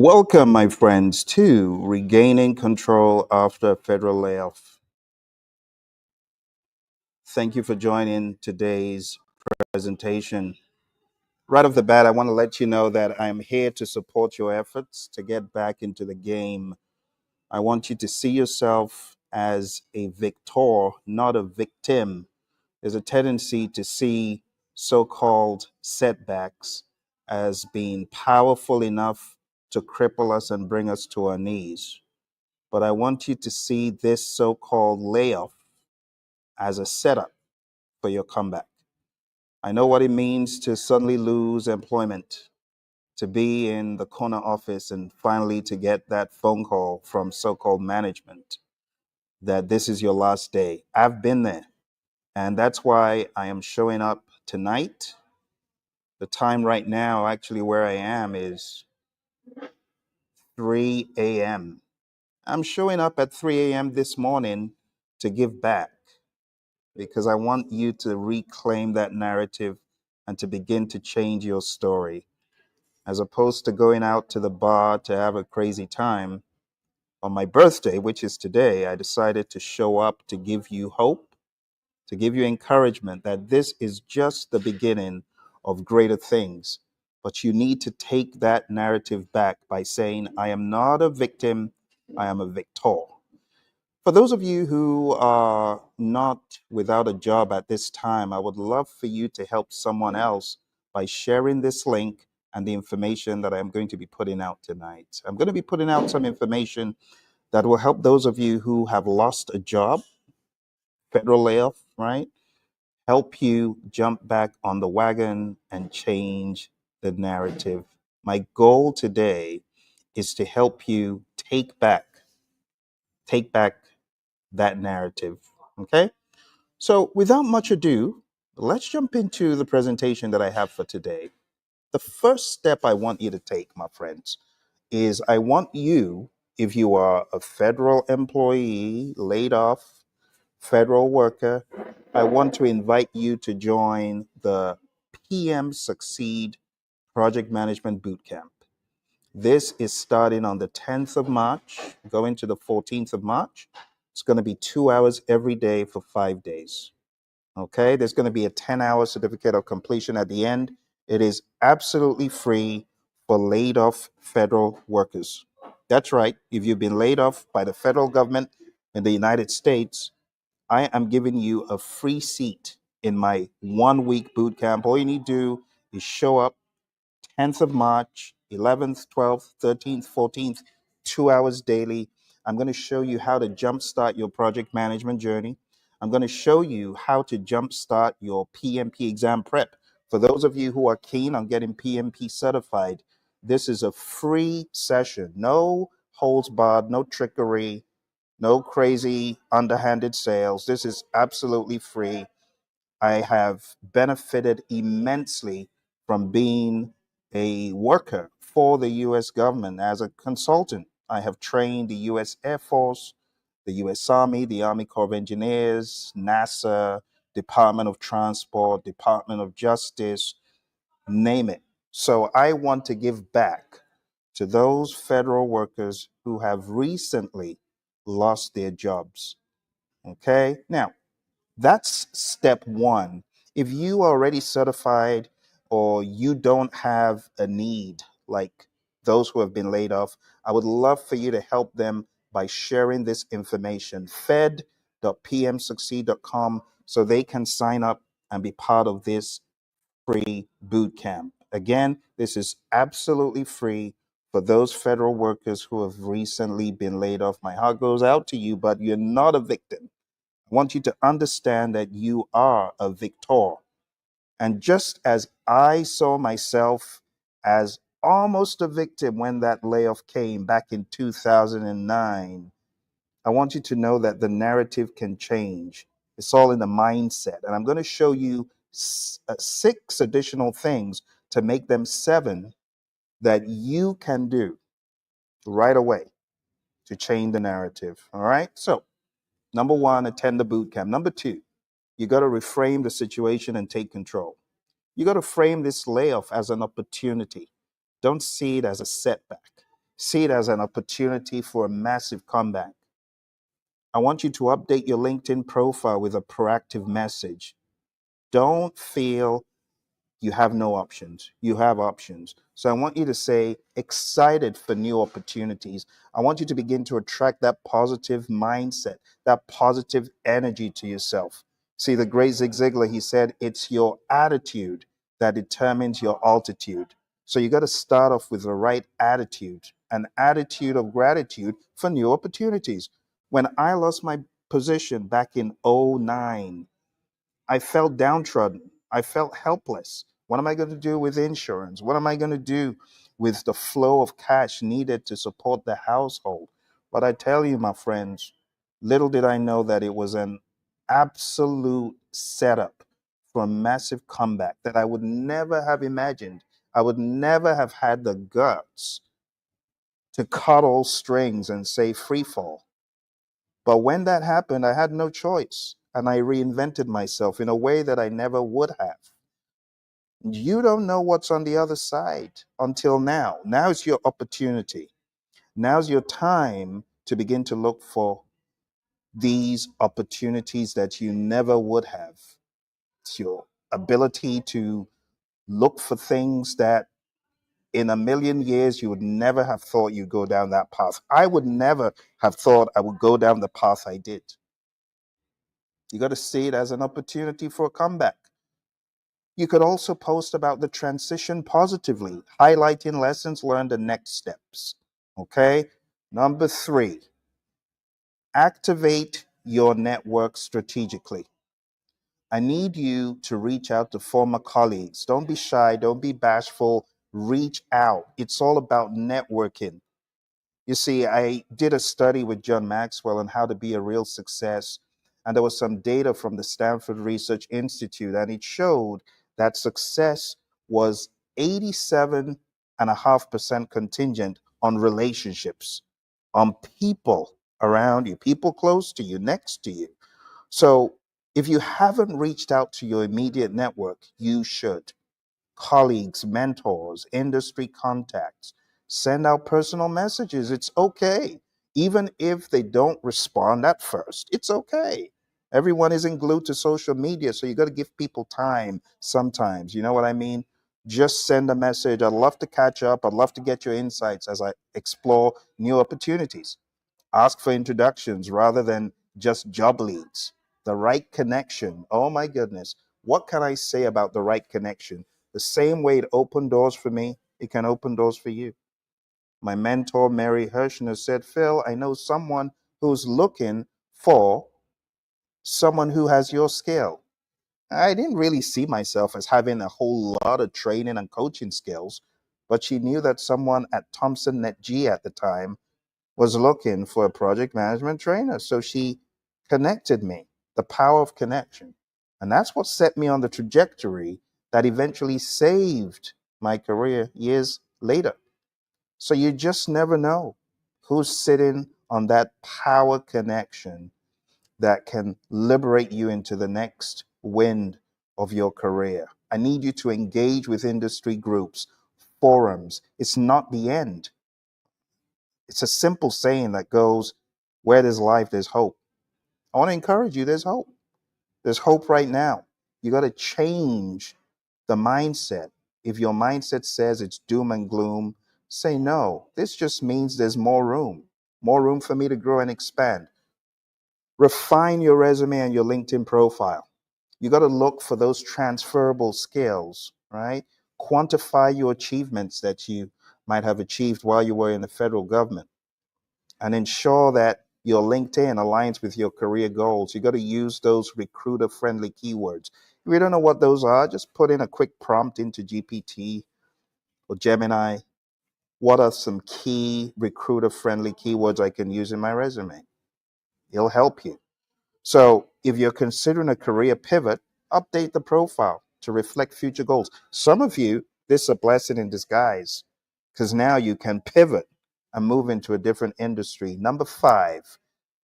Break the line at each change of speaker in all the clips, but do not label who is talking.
Welcome, my friends, to Regaining Control After a Federal Layoff. Thank you for joining today's presentation. Right off the bat, I want to let you know that I'm here to support your efforts to get back into the game. I want you to see yourself as a victor, not a victim. There's a tendency to see so called setbacks as being powerful enough to cripple us and bring us to our knees. But I want you to see this so called layoff as a setup for your comeback. I know what it means to suddenly lose employment, to be in the corner office and finally to get that phone call from so called management that this is your last day. I've been there. And that's why I am showing up tonight. The time right now, actually, where I am is 3 a.m. I'm showing up at 3 a.m. this morning to give back, because I want you to reclaim that narrative and to begin to change your story. As opposed to going out to the bar to have a crazy time, on my birthday, which is today, I decided to show up to give you hope, to give you encouragement that this is just the beginning of greater things. But you need to take that narrative back by saying, I am not a victim, I am a victor. For those of you who are not without a job at this time, I would love for you to help someone else by sharing this link and the information that I'm going to be putting out tonight. I'm going to be putting out some information that will help those of you who have lost a job, federal layoff, right? Help you jump back on the wagon and change the narrative. My goal today is to help you take back that narrative. Okay? So, without much ado, let's jump into the presentation that I have for today. The first step I want you to take, my friends, is I want you, if you are a federal employee, laid off, federal worker, I want to invite you to join the PM Succeed Project Management Bootcamp. This is starting on the 10th of March, going to the 14th of March. It's going to be 2 hours every day for 5 days. Okay, there's going to be a 10-hour certificate of completion at the end. It is absolutely free for laid off federal workers. That's right. If you've been laid off by the federal government in the United States, I am giving you a free seat in my 1 week boot camp. All you need to do is show up 10th of March, 11th, 12th, 13th, 14th, 2 hours daily. I'm going to show you how to jumpstart your project management journey. I'm going to show you how to jumpstart your PMP exam prep. For those of you who are keen on getting PMP certified, this is a free session. No holds barred, no trickery, no crazy underhanded sales. This is absolutely free. I have benefited immensely from being a worker for the US government as a consultant. I have trained the US Air Force, the US Army, the Army Corps of Engineers, NASA, Department of Transport, Department of Justice, name it. So I want to give back to those federal workers who have recently lost their jobs. Okay? Now, that's step one. If you are already certified or you don't have a need like those who have been laid off, I would love for you to help them by sharing this information, fed.pmsucceed.com, so they can sign up and be part of this free boot camp. Again, this is absolutely free for those federal workers who have recently been laid off. My heart goes out to you, but you're not a victim. I want you to understand that you are a victor. And just as I saw myself as almost a victim when that layoff came back in 2009, I want you to know that the narrative can change. It's all in the mindset. And I'm going to show you six additional things to make them seven that you can do right away to change the narrative. All right. So, number one, attend the boot camp. Number two, you got to reframe the situation and take control. You got to frame this layoff as an opportunity. Don't see it as a setback. See it as an opportunity for a massive comeback. I want you to update your LinkedIn profile with a proactive message. Don't feel you have no options. You have options. So I want you to say, excited for new opportunities. I want you to begin to attract that positive mindset, that positive energy to yourself. See, the great Zig Ziglar, he said, it's your attitude that determines your altitude. So you got to start off with the right attitude, an attitude of gratitude for new opportunities. When I lost my position back in '09, I felt downtrodden. I felt helpless. What am I going to do with insurance? What am I going to do with the flow of cash needed to support the household? But I tell you, my friends, little did I know that it was an absolute setup for a massive comeback that I would never have imagined. I would never have had the guts to cut all strings and say free fall. But when that happened, I had no choice. And I reinvented myself in a way that I never would have. You don't know what's on the other side until now. Now's your opportunity. Now's your time to begin to look for these opportunities that you never would have. It's your ability to look for things that in a million years you would never have thought you'd go down that path. I would never have thought I would go down the path I did. You got to see it as an opportunity for a comeback. You could also post about the transition positively, highlighting lessons learned and next steps. Okay. Number 3, activate your network strategically. I need you to reach out to former colleagues. Don't be shy. Don't be bashful. Reach out. It's all about networking. You see, I did a study with John Maxwell on how to be a real success. And there was some data from the Stanford Research Institute, and it showed that success was 87.5% contingent on relationships, on people around you, people close to you, next to you. So if you haven't reached out to your immediate network, you should. Colleagues, mentors, industry contacts. Send out personal messages. It's okay. Even if they don't respond at first, it's okay. Everyone isn't glued to social media, so you got to give people time sometimes. You know what I mean? Just send a message. I'd love to catch up. I'd love to get your insights as I explore new opportunities. Ask for introductions rather than just job leads. The right connection. Oh my goodness. What can I say about the right connection? The same way it opened doors for me, it can open doors for you. My mentor, Mary Hirschner, said, Phil, I know someone who's looking for someone who has your skill. I didn't really see myself as having a whole lot of training and coaching skills, but she knew that someone at Thompson Net G at the time was looking for a project management trainer. So she connected me, the power of connection. And that's what set me on the trajectory that eventually saved my career years later. So you just never know who's sitting on that power connection that can liberate you into the next wind of your career. I need you to engage with industry groups, forums. It's not the end. It's a simple saying that goes, where there's life, there's hope. I want to encourage you, there's hope. There's hope right now. You got to change the mindset. If your mindset says it's doom and gloom, say no. This just means there's more room for me to grow and expand. Refine your resume and your LinkedIn profile. You got to look for those transferable skills, right? Quantify your achievements that you might have achieved while you were in the federal government, and ensure that your LinkedIn aligns with your career goals. You got to use those recruiter friendly keywords. If you don't know what those are, just put in a quick prompt into GPT or Gemini. What are some key recruiter friendly keywords I can use in my resume? It'll help you. So if you're considering a career pivot, update the profile to reflect future goals. Some of you, this is a blessing in disguise because now you can pivot and move into a different industry. Number 5,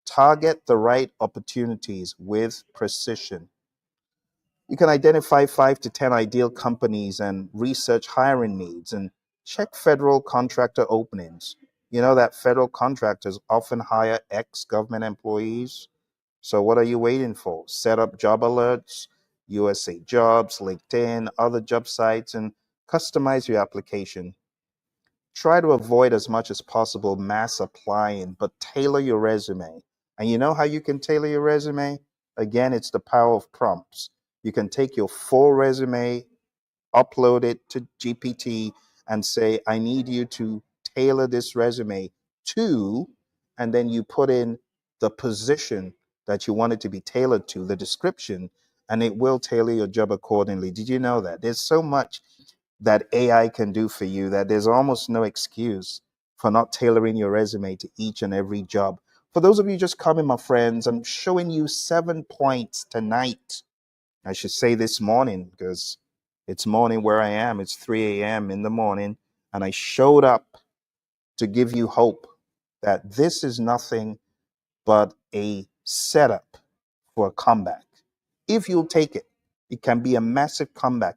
target the right opportunities with precision. You can identify 5 to 10 ideal companies and research hiring needs and check federal contractor openings. You know that federal contractors often hire ex-government employees. So what are you waiting for? Set up job alerts, USA Jobs, LinkedIn, other job sites, and customize your application. Try to avoid as much as possible mass applying, but tailor your resume. And you know how you can tailor your resume? Again, it's the power of prompts. You can take your full resume, upload it to GPT, and say, I need you to tailor this resume to, and then you put in the position that you want it to be tailored to, the description, and it will tailor your job accordingly. Did you know that? There's so much that AI can do for you that there's almost no excuse for not tailoring your resume to each and every job. For those of you just coming, my friends, I'm showing you 7 points tonight. I should say this morning because it's morning where I am. It's 3 a.m. in the morning. And I showed up to give you hope that this is nothing but a setup for a comeback. If you'll take it, it can be a massive comeback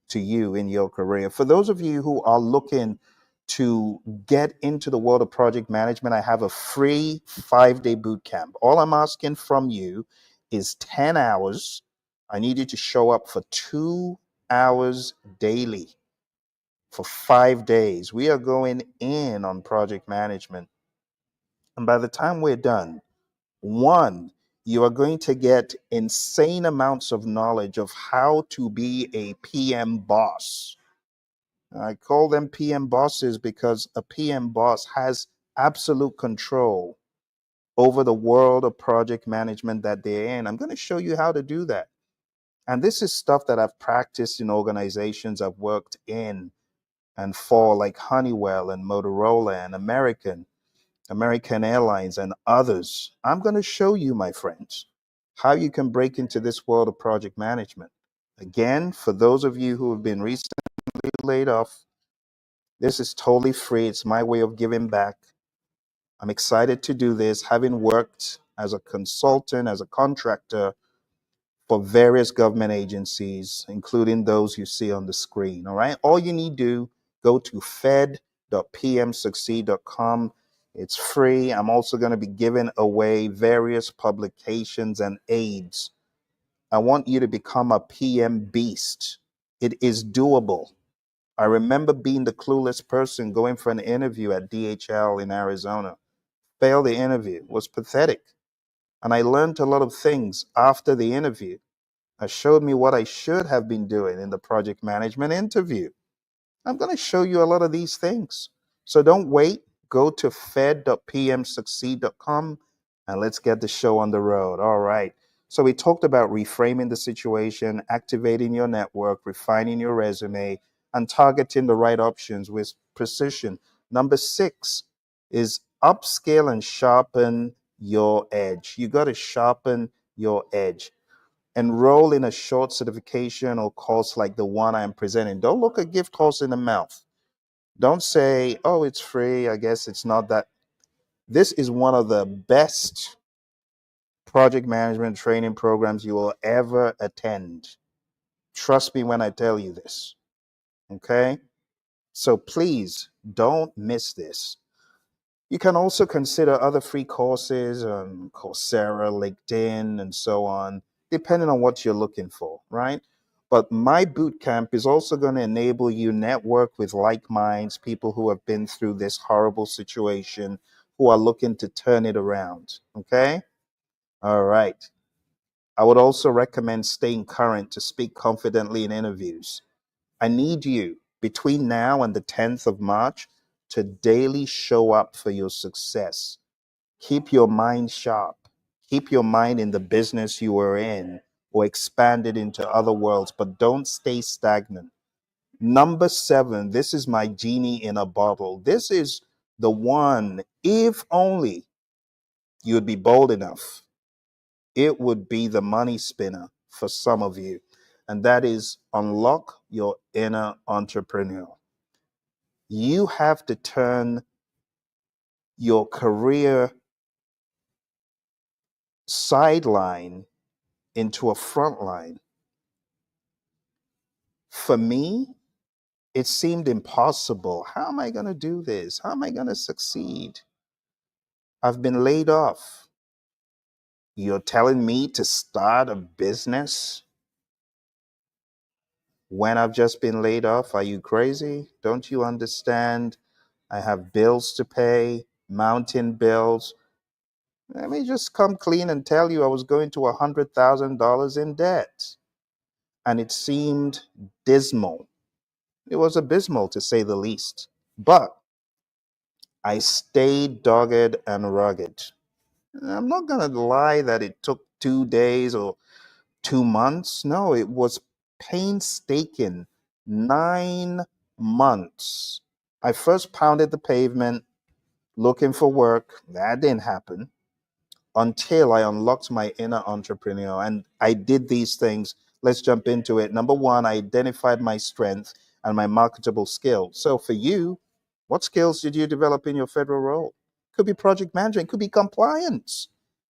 to you in your career. For those of you who are looking to get into the world of project management, I have a free 5-day boot camp. All I'm asking from you is 10 hours. I need you to show up for 2 hours daily for 5 days. We are going in on project management. And by the time we're done, one, you are going to get insane amounts of knowledge of how to be a PM boss. I call them PM bosses because a PM boss has absolute control over the world of project management that they're in. I'm going to show you how to do that. And this is stuff that I've practiced in organizations I've worked in and for, like Honeywell and Motorola and American Airlines and others. I'm going to show you, my friends, how you can break into this world of project management. Again, for those of you who have been recently laid off, this is totally free. It's my way of giving back. I'm excited to do this, having worked as a consultant, as a contractor for various government agencies, including those you see on the screen. All right. All you need to do, go to fed.pmsucceed.com. It's free. I'm also going to be giving away various publications and aids. I want you to become a PM beast. It is doable. I remember being the clueless person going for an interview at DHL in Arizona. Failed the interview. It was pathetic. And I learned a lot of things after the interview. It showed me what I should have been doing in the project management interview. I'm going to show you a lot of these things. So don't wait. Go to fed.pmsucceed.com and let's get the show on the road. All right. So we talked about reframing the situation, activating your network, refining your resume, and targeting the right options with precision. Number 6 is upscale and sharpen your edge. You got to sharpen your edge. Enroll in a short certification or course like the one I'm presenting. Don't look a gift horse in the mouth. Don't say, oh, it's free. I guess it's not that. This is one of the best project management training programs you will ever attend. Trust me when I tell you this. Okay? So please don't miss this. You can also consider other free courses on Coursera, LinkedIn, and so on, depending on what you're looking for, right? But my bootcamp is also going to enable you network with like minds, people who have been through this horrible situation, who are looking to turn it around. Okay? All right. I would also recommend staying current to speak confidently in interviews. I need you between now and the 10th of March to daily show up for your success. Keep your mind sharp. Keep your mind in the business you are in or expand it into other worlds, but don't stay stagnant. Number 7, this is my genie in a bottle. This is the one, if only you would be bold enough, it would be the money spinner for some of you. And that is unlock your inner entrepreneur. You have to turn your career sideline into a front line. For me, It seemed impossible. How am I going to do this? How am I going to succeed? I've been laid off. You're telling me to start a business when I've just been laid off? Are you crazy? Don't you understand? I have bills to pay, mountain bills. Let me just come clean and tell you I was going to $100,000 in debt. And it seemed dismal. It was abysmal to say the least. But I stayed dogged and rugged. I'm not going to lie that it took 2 days or 2 months. No, it was painstaking. 9 months. I first pounded the pavement looking for work. That didn't happen until I unlocked my inner entrepreneur. And I did these things. Let's jump into it. Number one, I identified my strength and my marketable skills. So for you, what skills did you develop in your federal role? Could be project management, could be compliance,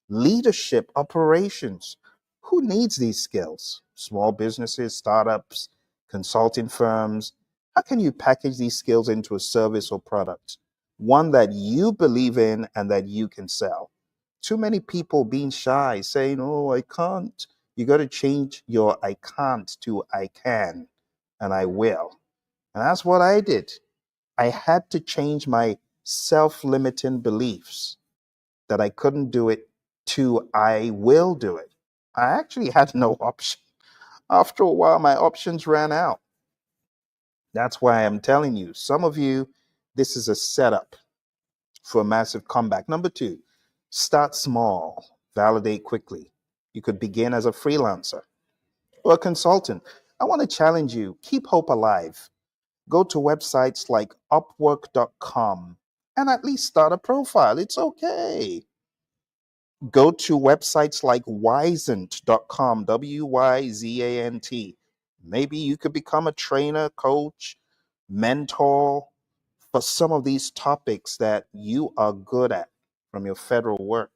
leadership, operations. Who needs these skills? Small businesses, startups, consulting firms. How can you package these skills into a service or product? One that you believe in and that you can sell. Too many people being shy, saying, "Oh, I can't." You got to change your "I can't" to "I can" and "I will." And that's what I did. I had to change my self limiting beliefs that I couldn't do it to "I will do it." I actually had no option. After a while, my options ran out. That's why I'm telling you, some of you, this is a setup for a massive comeback. Number two, start small, validate quickly. You could begin as a freelancer or a consultant. I want to challenge you, keep hope alive. Go to websites like upwork.com and at least start a profile. It's okay. Go to websites like wyzant.com, WYZANT. Maybe you could become a trainer, coach, mentor for some of these topics that you are good at from your federal work,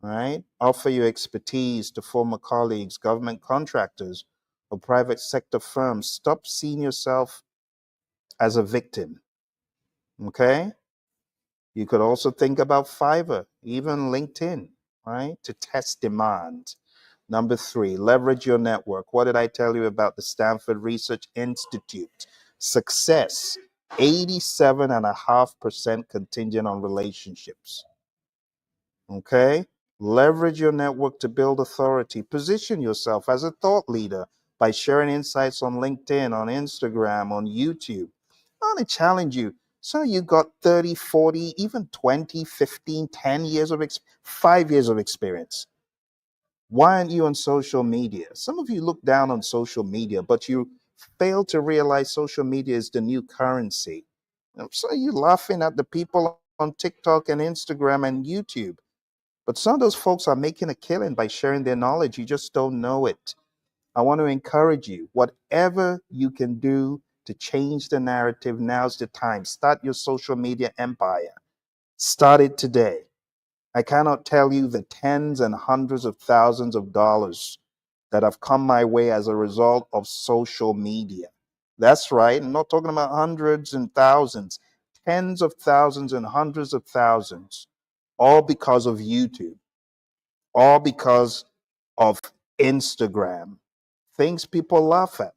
right? Offer your expertise to former colleagues, government contractors, or private sector firms. Stop seeing yourself as a victim, okay? You could also think about Fiverr, even LinkedIn, right? To test demand. Number three, leverage your network. What did I tell you about the Stanford Research Institute? Success, 87.5% contingent on relationships. Okay? Leverage your network to build authority. Position yourself as a thought leader by sharing insights on LinkedIn, on Instagram, on YouTube. I want to challenge you. So you got 30, 40, even 20, 15, 10 years of 5 years of experience. Why aren't you on social media? Some of you look down on social media, but you fail to realize social media is the new currency. So you're laughing at the people on TikTok and Instagram and YouTube. But some of those folks are making a killing by sharing their knowledge. You just don't know it. I want to encourage you, whatever you can do to change the narrative, now's the time. Start your social media empire. Start it today. I cannot tell you the tens and hundreds of thousands of dollars that have come my way as a result of social media. That's right. I'm not talking about hundreds and thousands, tens of thousands and hundreds of thousands, all because of YouTube, all because of Instagram, things people laugh at.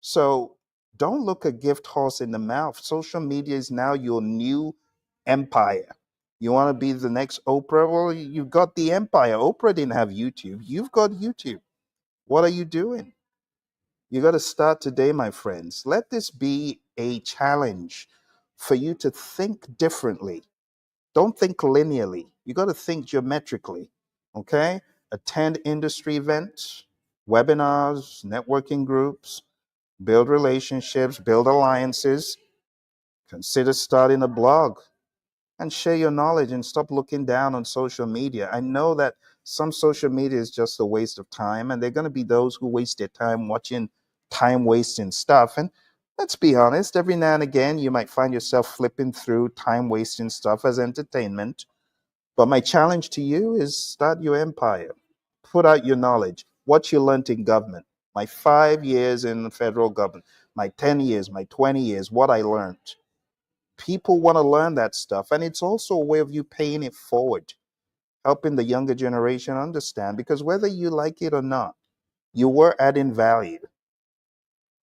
So don't look a gift horse in the mouth. Social media is now your new empire. You want to be the next Oprah? Well, you've got the empire. Oprah didn't have YouTube. You've got YouTube. What are you doing? You got to start today, my friends. Let this be a challenge for you to think differently. Don't think linearly. You got to think geometrically. Okay? Attend industry events, webinars, networking groups, build relationships, build alliances, consider starting a blog and share your knowledge and stop looking down on social media. I know that some social media is just a waste of time, and there are going to be those who waste their time watching time wasting stuff. And let's be honest, every now and again, you might find yourself flipping through time wasting stuff as entertainment. But my challenge to you is start your empire, put out your knowledge, what you learned in government. my 5 years in the federal government, my 10 years, my 20 years, what I learned. People want to learn that stuff. And it's also a way of you paying it forward, helping the younger generation understand, because whether you like it or not, you were adding value.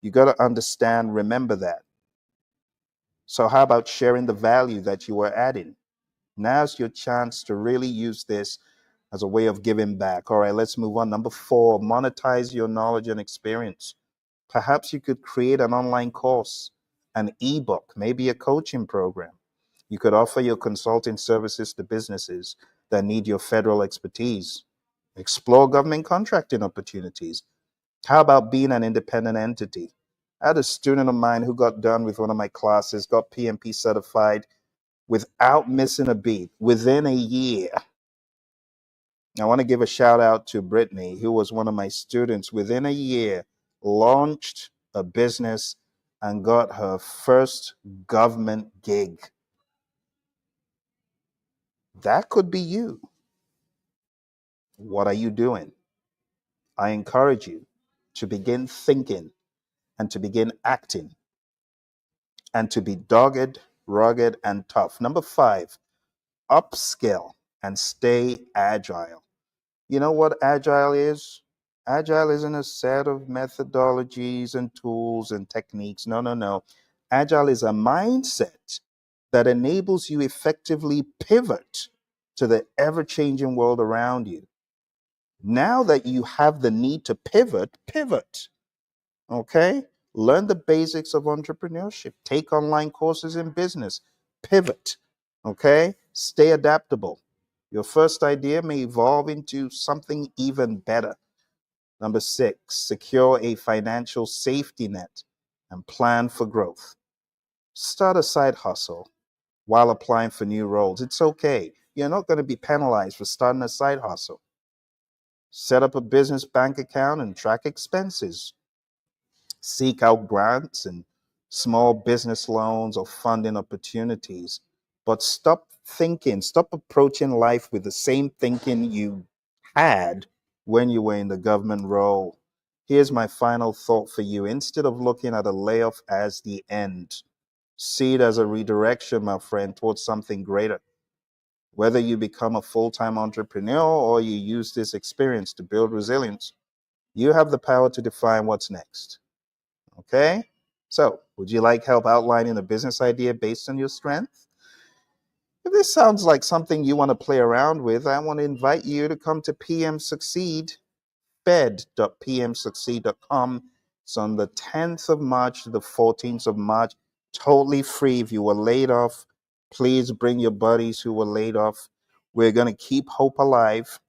You got to understand, remember that. So, how about sharing the value that you were adding? Now's your chance to really use this as a way of giving back. All right, let's move on. Number 4, monetize your knowledge and experience. Perhaps you could create an online course, an ebook, maybe a coaching program. You could offer your consulting services to businesses that need your federal expertise. Explore government contracting opportunities. How about being an independent entity? I had a student of mine who got done with one of my classes, got PMP certified without missing a beat within a year. I want to give a shout out to Brittany, who was one of my students. Within a year, launched a business and got her first government gig. That could be you. What are you doing? I encourage you to begin thinking and to begin acting and to be dogged, rugged, and tough. Number 5, upskill and stay agile. You know what agile is? Agile isn't a set of methodologies and tools and techniques. No, no, no. Agile is a mindset that enables you effectively pivot to the ever changing world around you. Now that you have the need to pivot, pivot. Okay? Learn the basics of entrepreneurship. Take online courses in business. Pivot. Okay? Stay adaptable. Your first idea may evolve into something even better. Number 6, secure a financial safety net and plan for growth. Start a side hustle while applying for new roles. It's okay. You're not going to be penalized for starting a side hustle. Set up a business bank account and track expenses. Seek out grants and small business loans or funding opportunities. But stop approaching life with the same thinking you had when you were in the government role. Here's my final thought for you. Instead of looking at a layoff as the end, see it as a redirection, my friend, towards something greater. Whether you become a full time entrepreneur or you use this experience to build resilience, you have the power to define what's next. Okay? So, would you like help outlining a business idea based on your strength? If this sounds like something you want to play around with, I want to invite you to come to PM Succeed, fed.pmsucceed.com. It's on the 10th of March to the 14th of March. Totally free. If you were laid off, please bring your buddies who were laid off. We're going to keep hope alive,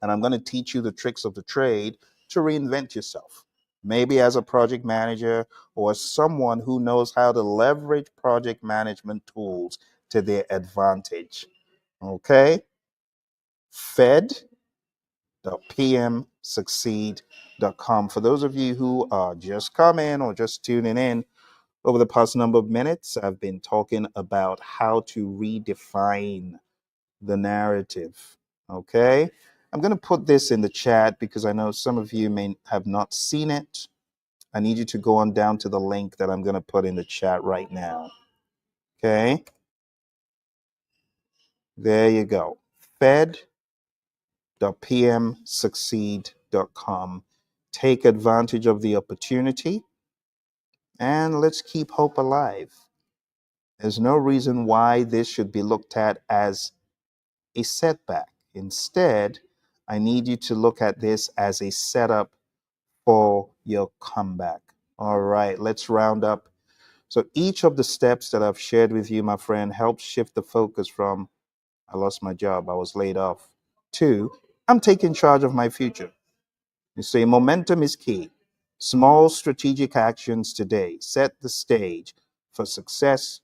and I'm going to teach you the tricks of the trade to reinvent yourself. Maybe as a project manager or as someone who knows how to leverage project management tools to their advantage. Okay? Fed.pmsucceed.com. For those of you who are just coming or just tuning in, over the past number of minutes, I've been talking about how to redefine the narrative. Okay? I'm going to put this in the chat because I know some of you may have not seen it. I need you to go on down to the link that I'm going to put in the chat right now. Okay? There you go. Fed.pmsucceed.com. Take advantage of the opportunity and let's keep hope alive. There's no reason why this should be looked at as a setback. Instead, I need you to look at this as a setup for your comeback. All right, let's round up. So each of the steps that I've shared with you, my friend, helps shift the focus from I lost my job, I was laid off, to I'm taking charge of my future. You see, momentum is key. Small strategic actions today set the stage for success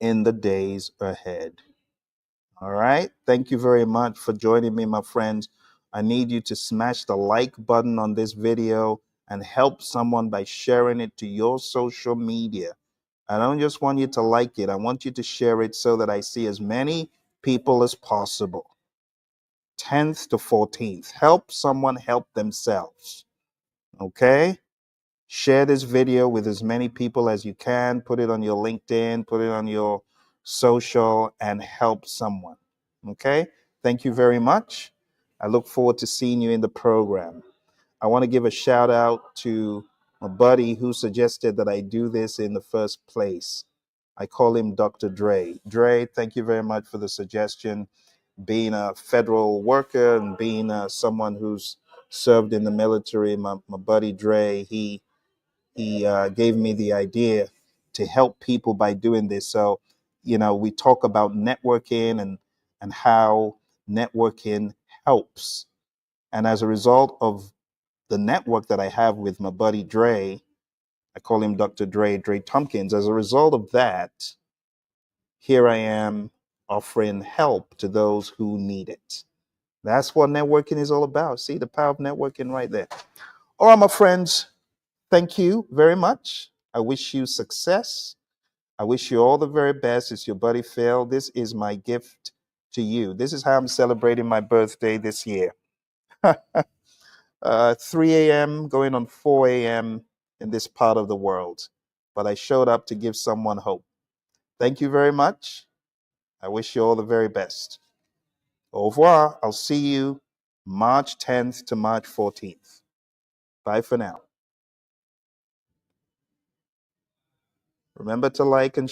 in the days ahead. All right. Thank you very much for joining me, my friends. I need you to smash the like button on this video and help someone by sharing it to your social media. I don't just want you to like it, I want you to share it so that I see as many people as possible. 10th to 14th. Help someone help themselves. Okay? Share this video with as many people as you can. Put it on your LinkedIn, put it on your social, and help someone. Okay? Thank you very much. I look forward to seeing you in the program. I want to give a shout out to my buddy who suggested that I do this in the first place. I call him Dr. Dre. Dre, thank you very much for the suggestion. Being a federal worker and being someone who's served in the military, my buddy Dre, he gave me the idea to help people by doing this. So, we talk about networking and how networking helps. And as a result of the network that I have with my buddy Dre, I call him Dr. Dre Tompkins. As a result of that, here I am offering help to those who need it. That's what networking is all about. See the power of networking right there. All right, my friends, thank you very much. I wish you success. I wish you all the very best. It's your buddy Phil. This is my gift to you. This is how I'm celebrating my birthday this year. 3 a.m. going on 4 a.m. in this part of the world. But I showed up to give someone hope. Thank you very much. I wish you all the very best. Au revoir. I'll see you March 10th to March 14th. Bye for now. Remember to like and